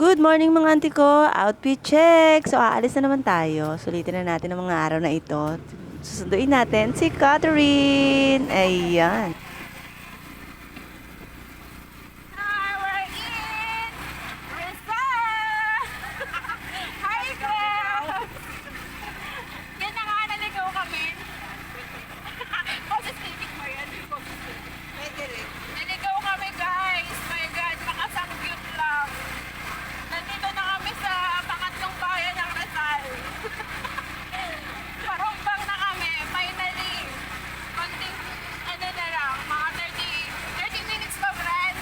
Good morning mga auntie ko, outfit check. So aalis na naman tayo. Sulitin na natin ang mga araw na ito. Susunduin natin si Catherine. Ayan. Hi, we're in Rizal! Hi, girl! Yan na nga, naligaw kami. Positive mo yan. Pwede rin. Naligaw kami, guys. My God, makasangyot lang. Nandito na kami sa pangatlong bayan ng Rizal. Parumbang na kami, finally. Konting, ano na lang, mga 30 minutes pa, Brad.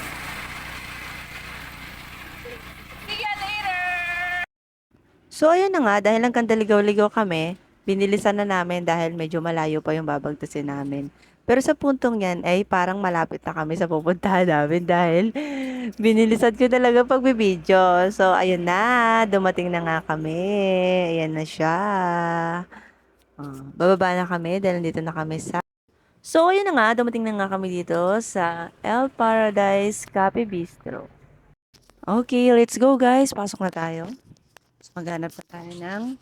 See ya later! So ayun na nga, dahil lang kandaligaw-ligaw kami, binilisan na namin dahil medyo malayo pa yung babagtasin namin. Pero sa puntong yan ay parang malapit na kami sa pupuntahan namin dahil binilisan ko talaga pagbibideo. So ayun na, dumating na nga kami. Ayan na siya. Bababa na kami dahil dito na kami sa... So, ayun na nga, dumating na nga kami dito sa El Paradise Cafe Bistro. Okay, let's go guys. Pasok na tayo. So, maghanap na tayo ng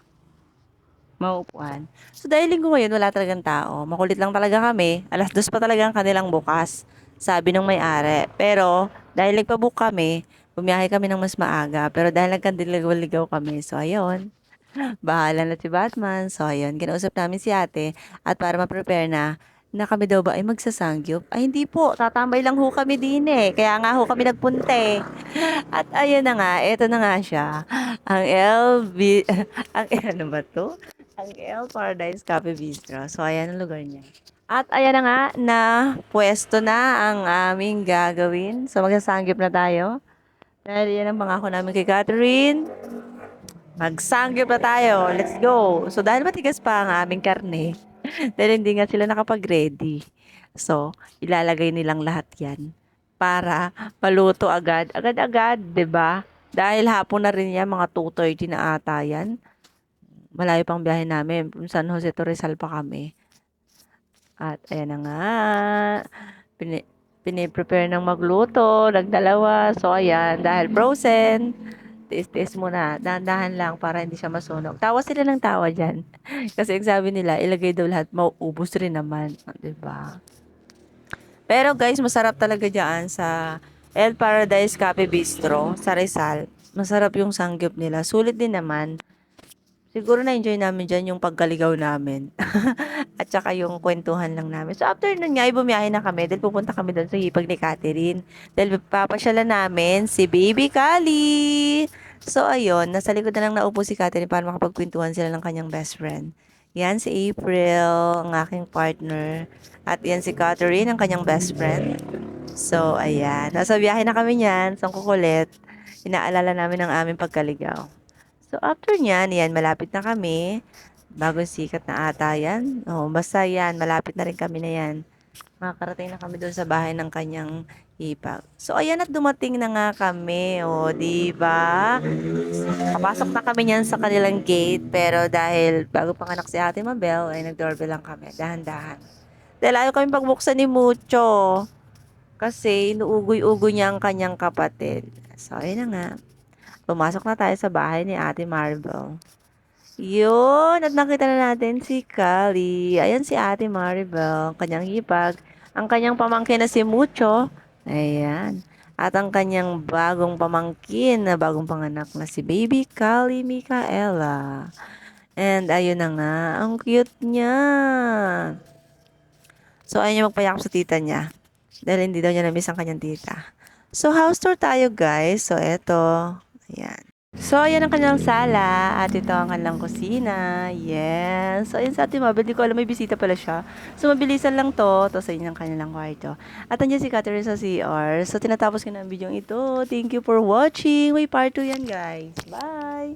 maupuan. So, dahil linggo ngayon, wala talagang tao. Makulit lang talaga kami. 2:00 pa talaga ang kanilang bukas. Sabi ng may-ari. Pero, dahil nagpabook kami, bumiyahe kami ng mas maaga. Pero dahil nagkandiligaw-ligaw kami, so ayun. Bahala na si Batman. So, ayun, kinausap namin si ate at para ma-prepare na kami daw ba ay magsasangyup? Ay, hindi po. Tatambay lang ho kami din eh. Kaya nga ho kami nagpunte. At ayun na nga, eto na nga siya. Ang LB, ang ano ba to? Ang El Paradise Cafe Bistro. So, ayan ang lugar niya. At ayan na nga, na pwesto na ang aming gagawin. So, magsasangyup na tayo. Dahil yan ang pangako namin kay Catherine. Magsangyup na tayo. Let's go. So, dahil matigas pa ang aming karne, dahil hindi nga sila nakapag-ready. So, ilalagay nilang lahat yan para maluto agad. Agad-agad, 'di ba? Dahil hapon na rin yan, mga 2:30 na ata yan. Malayo pang biyahe namin. San Jose to Rizal pa kami. At ayan na nga. Pini Piniprepare ng magluto. Nagdalawa. So, ayan. Dahil frozen. Tiis-tiis muna. Dahan-dahan lang para hindi siya masunog. Tawa sila ng tawa dyan. Kasi ang sabi nila, ilagay daw lahat, mauubos rin naman. Diba? Pero guys, masarap talaga dyan sa El Paradise Cafe Bistro sa Rizal. Masarap yung sangyup nila. Sulit din naman. Siguro na-enjoy namin dyan yung pagkaligaw namin. At saka yung kwentuhan lang namin. So after nun nga, ay bumiyahe na kami. Dahil pupunta kami doon sa hipag ni Catherine. Dahil papasyalan namin si Baby Kali. So ayun, nasa likod na lang naupo si Catherine para makapagkwentuhan sila ng kanyang best friend. Yan si April, ang aking partner. At yan si Catherine, ang kanyang best friend. So ayan, nasa biyahe na kami niyan, sa kukulit. Inaalala namin ang aming pagkaligaw. So, after niyan, yan, malapit na kami. Bagong sikat na ata yan. Oh, basta yan, malapit na rin kami na yan. Makakarating na kami doon sa bahay ng kanyang hipag. So, ayan at dumating na nga kami. O, di ba? Papasok na kami niyan sa kanilang gate. Pero dahil bago panganak si Ate Mabel, ay nag-doorbell lang kami. Dahan-dahan. Dahil ayaw kami pagbuksan ni Mucho. Kasi inuugoy-ugoy niya ang kanyang kapatid. So, ayun na nga. Pumasok na tayo sa bahay ni Ate Maribel. Yun, at nakita na natin si Kali. Ayan si Ate Maribel, ang kanyang hipag. Ang kanyang pamangkin na si Mucho. Ayan. At ang kanyang bagong pamangkin na bagong panganak na si Baby Kali Micaela. And ayun na nga, ang cute niya. So, ayun niya magpayakap sa tita niya. Dahil hindi daw niya na-miss ang kanyang tita. So, house tour tayo guys. So, eto. Ayan. So, ayan ang kanilang sala. At ito ang kanilang kusina. Yes. So, ayan sa ating mabel. Di ko alam, may bisita pala siya. So, mabilisan lang to. To sa inyong kanilang kwarto. At nandiyan si Catherine sa CR. So, tinatapos ko na ang video ito. Thank you for watching. May part 2 yan, guys. Bye!